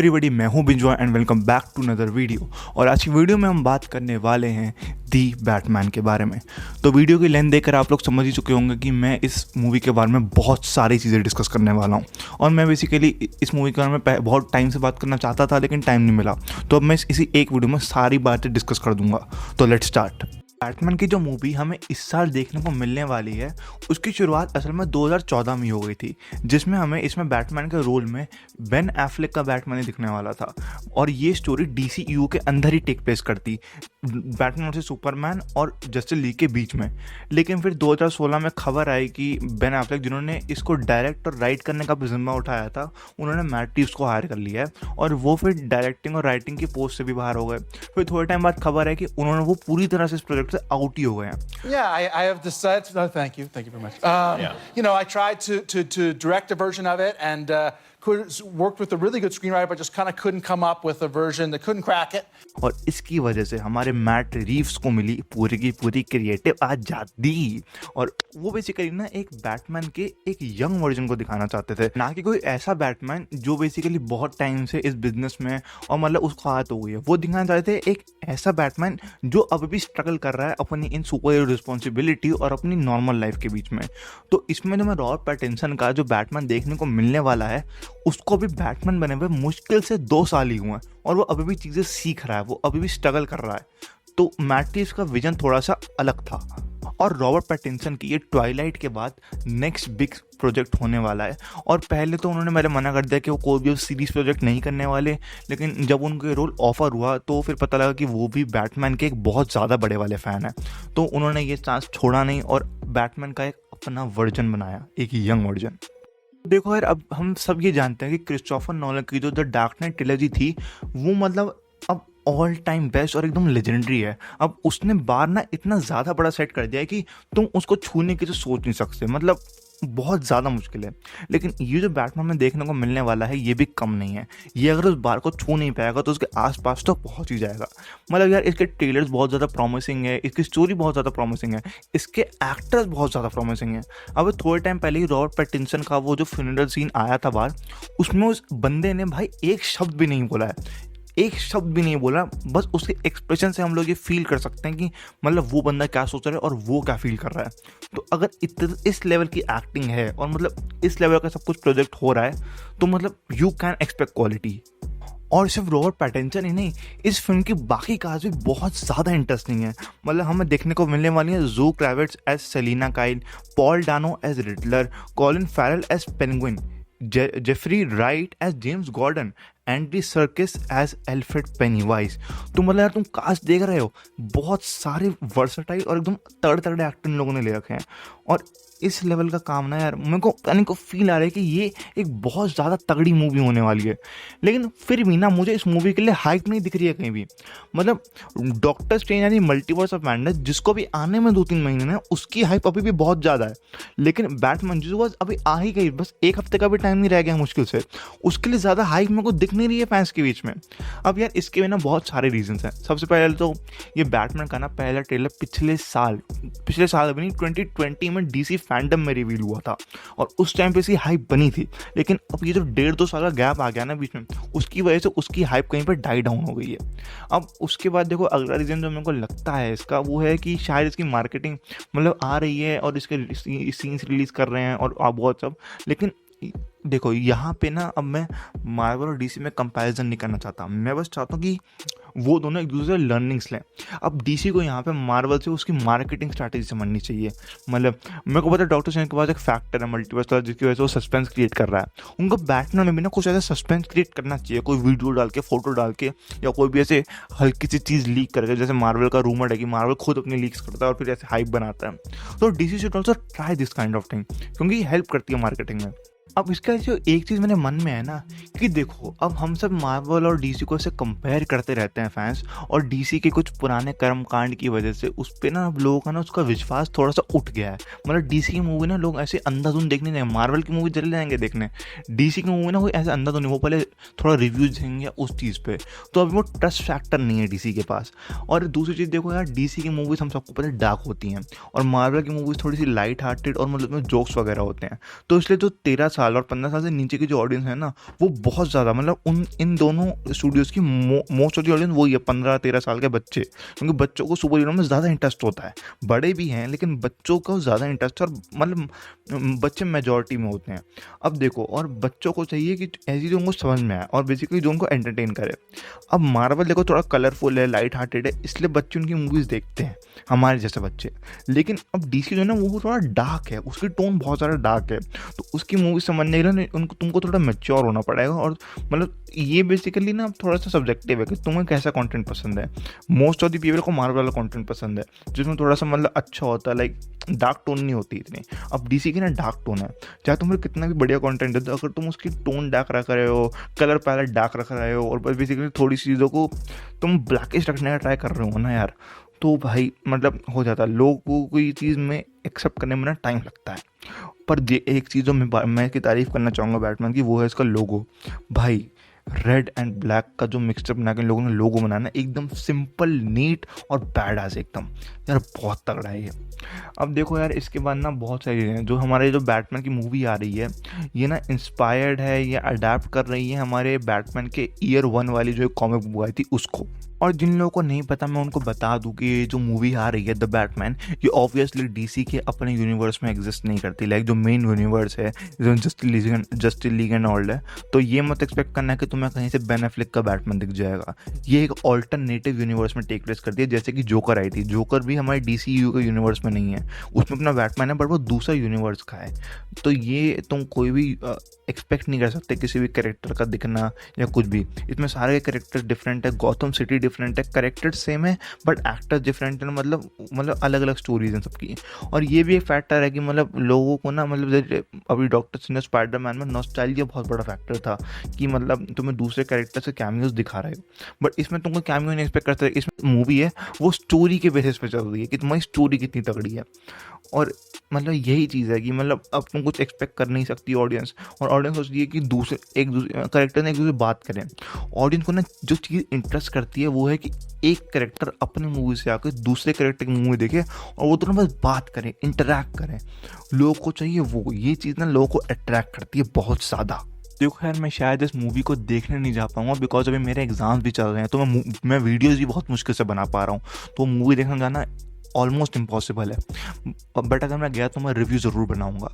Everybody, मैं हूं Binjoy and welcome back to another video. और आज की वीडियो में हम बात करने वाले हैं दी बैटमैन के बारे में। तो वीडियो की लेंथ देखकर आप लोग समझ ही चुके होंगे कि मैं इस मूवी के बारे में बहुत सारी चीज़ें डिस्कस करने वाला हूं। और मैं बेसिकली इस मूवी के बारे में बहुत टाइम से बात करना चाहता था, लेकिन टाइम नहीं मिला, तो अब मैं इसी एक वीडियो में सारी बातें डिस्कस कर दूंगा। तो लेट्स स्टार्ट। बैटमैन की जो मूवी हमें इस साल देखने को मिलने वाली है, उसकी शुरुआत असल में 2014 में हो गई थी, जिसमें हमें इसमें बैटमैन के रोल में बेन एफ्लेक का बैटमैन ही दिखने वाला था। और ये स्टोरी डीसीयू के अंदर ही टेक प्लेस करती, बैटमैन वर्सेस सुपरमैन और जस्टिस लीग के बीच में। लेकिन फिर 2016 में खबर आई कि बेन एफ्लेक, जिन्होंने इसको डायरेक्ट और राइट करने का भी जिम्मा उठाया था, उन्होंने मैट रिव्स को हायर कर लिया है और वो फिर डायरेक्टिंग और राइटिंग की पोस्ट से भी बाहर हो गए। फिर थोड़े टाइम बाद खबर है कि उन्होंने वो पूरी तरह से इस प्रोजेक्ट से आउट ही हो गए हैं। Yeah, I have decided. No, thank you very much. I tried to direct a version of it and worked with a really good screenwriter, but just kind of couldn't come up with a version that couldn't crack it. और इसकी वजह से हमारे Matt Reeves को मिली पूरी की पूरी creative आजादी। और वो बेसिकली ना एक बैटमैन के एक यंग वर्जन को दिखाना चाहते थे, ना कि कोई ऐसा बैटमैन जो बेसिकली बहुत टाइम से इस बिजनेस में और मतलब उसको आदत हो गई है। वो दिखाना चाहते थे एक ऐसा बैटमैन जो अभी भी स्ट्रगल कर रहा है अपनी इन सुपर हीरो रिस्पॉन्सिबिलिटी और अपनी नॉर्मल लाइफ के बीच में। तो इसमें जो मैं रॉबर्ट पैटिंसन का जो बैटमैन देखने को मिलने वाला है, उसको अभी बैटमैन बने हुए मुश्किल से 2 साल ही हुए हैं और वो अभी भी चीज़ें सीख रहा है, वो अभी भी स्ट्रगल कर रहा है। तो मैट रिव्स का विजन थोड़ा सा अलग था। और रॉबर्ट पैटिंसन की ये ट्वाइलाइट के बाद नेक्स्ट बिग प्रोजेक्ट होने वाला है। और पहले तो उन्होंने मेरे मना कर दिया कि वो कोई भी सीरीज प्रोजेक्ट नहीं करने वाले, लेकिन जब उनको रोल ऑफर हुआ तो फिर पता लगा कि वो भी बैटमैन के एक बहुत ज़्यादा बड़े वाले फ़ैन हैं। तो उन्होंने ये चांस छोड़ा नहीं और बैटमैन का एक अपना वर्जन बनाया, एक यंग वर्जन। देखो यार, अब हम सब ये जानते हैं कि क्रिस्टोफर नोलन की जो द डार्क नाइट ट्रिलॉजी थी, वो मतलब अब ऑल टाइम बेस्ट और एकदम लेजेंडरी है। अब उसने बार ना इतना ज़्यादा बड़ा सेट कर दिया है कि तुम उसको छूने की तो सोच नहीं सकते, मतलब बहुत ज़्यादा मुश्किल है। लेकिन ये जो बैटमैन में देखने को मिलने वाला है, ये भी कम नहीं है। ये अगर उस बार को छू नहीं पाएगा तो उसके आसपास तो पहुंच ही जाएगा। मतलब यार, इसके ट्रेलर्स बहुत ज़्यादा प्रॉमिसिंग है, इसकी स्टोरी बहुत ज़्यादा प्रॉमिसिंग है, इसके एक्टर्स बहुत ज़्यादा प्रॉमिसिंग है। अब थोड़े टाइम पहले ही रॉबर्ट पैटिंसन का वो जो फ्यूनरल सीन आया था बाहर, उसमें उस बंदे ने भाई एक शब्द भी नहीं बोला है, एक शब्द भी नहीं बोला। बस उसके एक्सप्रेशन से हम लोग ये फील कर सकते हैं कि मतलब वो बंदा क्या सोच रहा है और वो क्या फील कर रहा है। तो अगर इस लेवल की एक्टिंग है और मतलब इस लेवल का सब कुछ प्रोजेक्ट हो रहा है, तो मतलब यू कैन एक्सपेक्ट क्वालिटी। और सिर्फ रॉबर्ट पैटिंसन ही नहीं, इस फिल्म की बाकी कास्ट भी बहुत ज़्यादा इंटरेस्टिंग है। मतलब हमें देखने को मिलने वाली है Zoe Kravitz as Selina Kyle, Paul Dano as Riddler, Colin Farrell as Penguin, Jeffrey Wright as James Gordon, Andy Serkis as Alfred Pennywise. तो मतलब यार, तुम कास्ट देख रहे हो, बहुत सारे वर्सटाइल और एकदम तगड़े एक्टर इन लोगों ने ले रखे हैं। और इस लेवल का काम ना यार, मेरे को कहने को फील आ रहा है कि ये एक बहुत ज़्यादा तगड़ी मूवी होने वाली है। लेकिन फिर भी ना, मुझे इस मूवी के लिए हाइप नहीं दिख रही है कहीं भी। मतलब डॉक्टर स्ट्रेंज यानी मल्टीवर्स ऑफ मैडनेस, जिसको भी आने में 2-3 महीने ना, उसकी हाइप अभी भी बहुत ज़्यादा है। लेकिन बैटमैन जो बस अभी आ ही गई, बस 1 हफ्ते का भी टाइम नहीं रह गया मुश्किल से, उसके लिए ज़्यादा हाइप मेरे को दिख नहीं रही है फैंस के बीच में। अब यार, इसके भी ना बहुत सारे रीजंस हैं। सबसे पहले तो ये बैटमैन का ना पहला ट्रेलर पिछले साल अभी नहीं, 2020 में डीसी फैंडम में रिवील हुआ था और उस टाइम पे इसकी हाइप बनी थी। लेकिन अब ये जो 1.5-2 साल का गैप आ गया ना बीच में, उसकी वजह से उसकी हाइप कहीं पर डाई डाउन हो गई है। अब उसके बाद देखो, अगला रीज़न जो मेरे को लगता है इसका, वो है कि शायद इसकी मार्केटिंग मतलब आ रही है और इसके सीन्स रिलीज़ कर रहे हैं और बहुत सब। लेकिन देखो यहाँ पे ना, अब मैं मार्वल और डीसी में कंपैरिजन नहीं करना चाहता, मैं बस चाहता हूँ कि वो दोनों एक दूसरे लर्निंग्स लें। अब डीसी को यहाँ पे मार्वल से उसकी मार्केटिंग स्ट्रैटेजी समझनी चाहिए। मतलब मेरे को पता है डॉक्टर स्ट्रेंज के पास एक फैक्टर है मल्टीवर्स का, जिसकी वजह से वो सस्पेंस क्रिएट कर रहा है। उनको बैटमैन में भी ना कुछ ऐसा सस्पेंस क्रिएट करना चाहिए, कोई वीडियो डाल के, फोटो डाल के, या कोई भी ऐसे हल्की सी चीज़ लीक करके, जैसे मार्वल का रूमर है कि मार्वल खुद अपनी लीक्स करता है और फिर ऐसे हाइप बनाता है। तो DC should also try this kind of thing, क्योंकि हेल्प करती है मार्केटिंग में। अब इसका जो एक चीज़ मेरे मन में है ना, कि देखो, अब हम सब मार्वल और डीसी को ऐसे कंपेयर करते रहते हैं फैंस, और डीसी के कुछ पुराने कर्मकांड की वजह से उस पर ना अब लोगों का ना उसका विश्वास थोड़ा सा उठ गया है। मतलब डीसी की मूवी ना लोग ऐसे अंधाधुंध देखने जाएंगे, मार्वल की मूवी चले जाएंगे देखने, डीसी की मूवी ना कोई ऐसे अंधाधुंध नहीं, वो पहले थोड़ा रिव्यूज देंगे उस चीज़ पे। तो अभी वो ट्रस्ट फैक्टर नहीं है डीसी के पास। और दूसरी चीज़ देखो यार, डीसी की मूवीज़ हम सबको पता है डार्क होती हैं, और मार्वल की मूवीज़ थोड़ी सी लाइट हार्टेड और मतलब में जोक्स वगैरह होते हैं। तो इसलिए जो 13 साल साल और 15 साल से नीचे की जो ऑडियंस है ना, वो बहुत ज़्यादा, मतलब इन दोनों स्टूडियोज़ की मोस्ट ऑफ द ऑडियंस वही है 15-13 साल के बच्चे, क्योंकि बच्चों को सुपर हीरो में ज़्यादा इंटरेस्ट होता है। बड़े भी हैं लेकिन बच्चों को ज़्यादा इंटरेस्ट है, और मतलब बच्चे मेजॉरिटी में होते हैं। अब देखो, और बच्चों को चाहिए कि ऐसी जो उनको समझ में आए और बेसिकली जो उनको एंटरटेन करे। अब मार्वल देखो थोड़ा कलरफुल है, लाइट हार्टेड है, इसलिए बच्चे उनकी मूवीज़ देखते हैं, हमारे जैसे बच्चे। लेकिन अब डीसी जो है ना, वो थोड़ा डार्क है, उसकी टोन बहुत ज़्यादा डार्क है, तो उसकी मूवी समझने के लिए उनको तुमको थोड़ा मैच्योर होना पड़ेगा। और मतलब ये बेसिकली ना थोड़ा सा सब्जेक्टिव है कि तुम्हें कैसा कंटेंट पसंद है। मोस्ट ऑफ द पीपल को मार्वल वाला कंटेंट पसंद है, जिसमें थोड़ा सा मतलब अच्छा होता है, लाइक डार्क टोन नहीं होती इतनी। अब डीसी की ना डार्क टोन है, चाहे तुम्हें कितना भी बढ़िया कंटेंट है, तो अगर तुम उसकी टोन डार्क रख रहे हो, कलर पैलेट डार्क रख रहे हो, और बेसिकली थोड़ी सी चीज़ों को तुम ब्लैकिश रखने का ट्राई कर रहे हो ना यार, तो भाई मतलब हो जाता है। लोगों को ये चीज़ में एक्सेप्ट करने में ना टाइम लगता है। पर ये एक चीज़ जो मैं इसकी तारीफ़ करना चाहूँगा बैटमैन की, वो है इसका लोगो। भाई रेड एंड ब्लैक का जो मिक्सचर बना के लोगों ने लोगो बनाना, एकदम सिंपल, नीट और बैडआस एकदम, यार बहुत तगड़ा है ये। अब देखो यार, इसके बाद ना बहुत सारी चीज़ें हैं। जो हमारे जो बैटमैन की मूवी आ रही है, ये ना इंस्पायर्ड है, ये अडेप्ट कर रही है हमारे बैटमैन के ईयर 1 वाली जो कॉमिक बुक आई थी उसको। और जिन लोगों को नहीं पता, मैं उनको बता दूं कि ये जो मूवी आ रही है द बैटमैन, ये ऑब्वियसली डीसी के अपने यूनिवर्स में एग्जिस्ट नहीं करती। लाइक जो मेन यूनिवर्स है, जो जस्टिस लीग एंड ऑल है, तो ये मत एक्सपेक्ट करना है कि तुम्हें कहीं से बेन एफ्लेक का बैटमैन दिख जाएगा। ये एक ऑल्टरनेटिव यूनिवर्स में टेक प्लेस करती है, जैसे कि जोकर आई थी। जोकर भी हमारे DCU के यूनिवर्स में नहीं है, उसमें अपना बैटमैन है, बट वो दूसरा यूनिवर्स का है। तो ये तुम कोई भी एक्सपेक्ट नहीं कर सकते किसी भी कैरेक्टर का दिखना या कुछ भी। इसमें कैरेक्टर डिफरेंट है, गॉथम सिटी डिफरेंट है, कैरेक्टर सेम है बट एक्टर्स डिफरेंट है, मतलब अलग अलग स्टोरीज हैं सबकी। और ये भी एक फैक्टर है कि मतलब लोगों को ना, मतलब अभी डॉक्टर स्ट्रेंज स्पाइडरमैन में नॉस्टैल्जिया बहुत बड़ा फैक्टर था कि मतलब तुम्हें दूसरे कैरेक्टर से कैमियोज दिखा रहे हो, बट इसमें तुमको कैमियो नहीं एक्सपेक्ट करते। इसमें मूवी है वो स्टोरी के बेसिस पे चल रही है कि तुम्हारी स्टोरी कितनी तगड़ी है। और मतलब यही चीज़ है कि मतलब अब तुम कुछ एक्सपेक्ट कर नहीं सकती ऑडियंस, और ऑडियंस सोचती है कि एक दूसरे कैरेक्टर ने एक दूसरे बात करें। ऑडियंस को ना जो चीज़ इंटरेस्ट करती है वो है कि एक कैरेक्टर अपनी मूवी से आकर दूसरे कैरेक्टर की मूवी देखे और वो दोनों बस बात करें, इंटरैक्ट करें। लोगों को चाहिए वो, ये चीज़ ना लोगों को अट्रैक्ट करती है बहुत ज़्यादा। देखो यार, मैं शायद इस मूवी को देखने नहीं जा पाऊंगा बिकॉज अभी मेरे एग्जाम्स भी चल रहे हैं, तो मैं वीडियोज़ भी बहुत मुश्किल से बना पा रहा हूँ, तो मूवी देखने जाना ऑलमोस्ट इम्पॉसिबल है। बट अगर मैं गया तो मैं रिव्यू ज़रूर बनाऊंगा।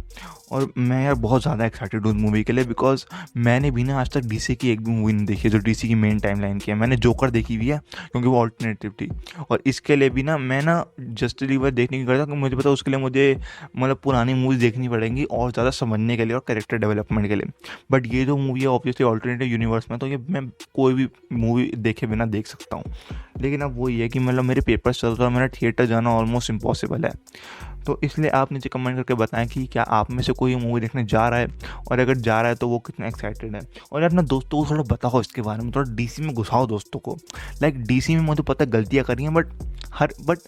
और मैं यार बहुत ज़्यादा एक्साइटेड हूँ मूवी के लिए, बिकॉज मैंने भी ना आज तक डीसी की एक भी मूवी नहीं देखी है जो डीसी की मेन टाइमलाइन की है। मैंने जोकर देखी हुई है क्योंकि वो ऑल्टरनेटिव थी, और इसके लिए भी ना मैं ना जस्टिस लीग देखने की करता, क्योंकि मुझे पता उसके लिए मुझे मतलब पुरानी मूवीज़ देखनी पड़ेंगी और ज़्यादा समझने के लिए और कैरेक्टर डेवलपमेंट के लिए। बट ये जो मूवी है ऑब्वियसली ऑल्टरनेटिव यूनिवर्स में, तो ये मैं कोई भी मूवी देखे बिना देख सकता हूँ। लेकिन अब वही है कि मतलब मेरे पेपर्स चल रहा है, मेरा थिएटर जाना ऑलमोस्ट इम्पॉसिबल है। तो इसलिए आप नीचे कमेंट करके बताएं कि क्या आप में से कोई मूवी देखने जा रहा है, और अगर जा रहा है तो वो कितना एक्साइटेड है। और अपने दोस्तों को थोड़ा बताओ इसके बारे में, थोड़ा डीसी में घुसाओ दोस्तों को। लाइक डीसी में मुझे पता है गलतियाँ करी हैं, बट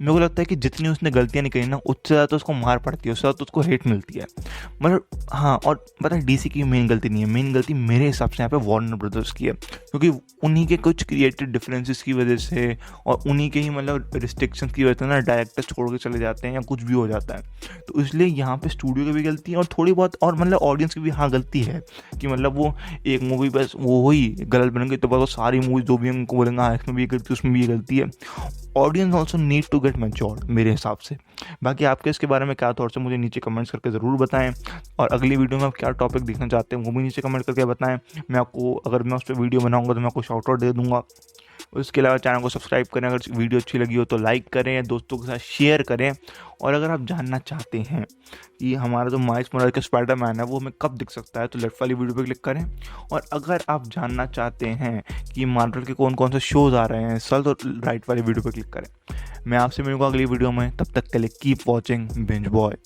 मेरे को लगता है कि जितनी उसने गलतियाँ नहीं करी ना, उससे ज़्यादा तो उसको मार पड़ती है, उससे ज़्यादा तो उसको हेट मिलती है। मतलब हाँ, और पता है डीसी की मेन गलती नहीं है, मेन गलती मेरे हिसाब से यहाँ पे वार्नर ब्रदर्स की है, क्योंकि उन्हीं के कुछ क्रिएटिव डिफरेंसेस की वजह से और उन्हीं के ही मतलब रिस्ट्रिक्शंस की वजह से ना डायरेक्टर छोड़ के चले जाते हैं या कुछ भी हो जाता है। तो इसलिए यहाँ पे स्टूडियो की भी गलती है और थोड़ी बहुत और मतलब ऑडियंस की भी हाँ गलती है कि मतलब वो एक मूवी बस वो ही गलत बनेंगे तो बस वो सारी मूवी जो भी हमको बोलेंगे हाँ इसमें भी ये गलती उसमें भी ये गलती है। Audience also need to get matured मेरे हिसाब से। बाकी आपके इसके बारे में क्या थॉट्स है मुझे नीचे कमेंट्स करके ज़रूर बताएं, और अगली वीडियो में आप क्या टॉपिक देखना चाहते हैं वो भी नीचे कमेंट करके बताएं। मैं आपको अगर मैं उस पर वीडियो बनाऊंगा तो मैं आपको शाउट आउट दे दूंगा। उसके अलावा चैनल को सब्सक्राइब करें, अगर वीडियो अच्छी लगी हो तो लाइक करें, दोस्तों के साथ शेयर करें। और अगर आप जानना चाहते हैं कि हमारा जो माइल्स मोरालेस का स्पाइडरमैन है वो हमें कब दिख सकता है तो लेफ्ट वाली वीडियो पे क्लिक करें। और अगर आप जानना चाहते हैं कि मार्वल के कौन कौन से शोज़ आ रहे हैं तो राइट वाली वीडियो पे क्लिक करें। मैं आपसे मिलूंगा अगली वीडियो में, तब तक के लिए कीप वॉचिंग बिंज बॉय।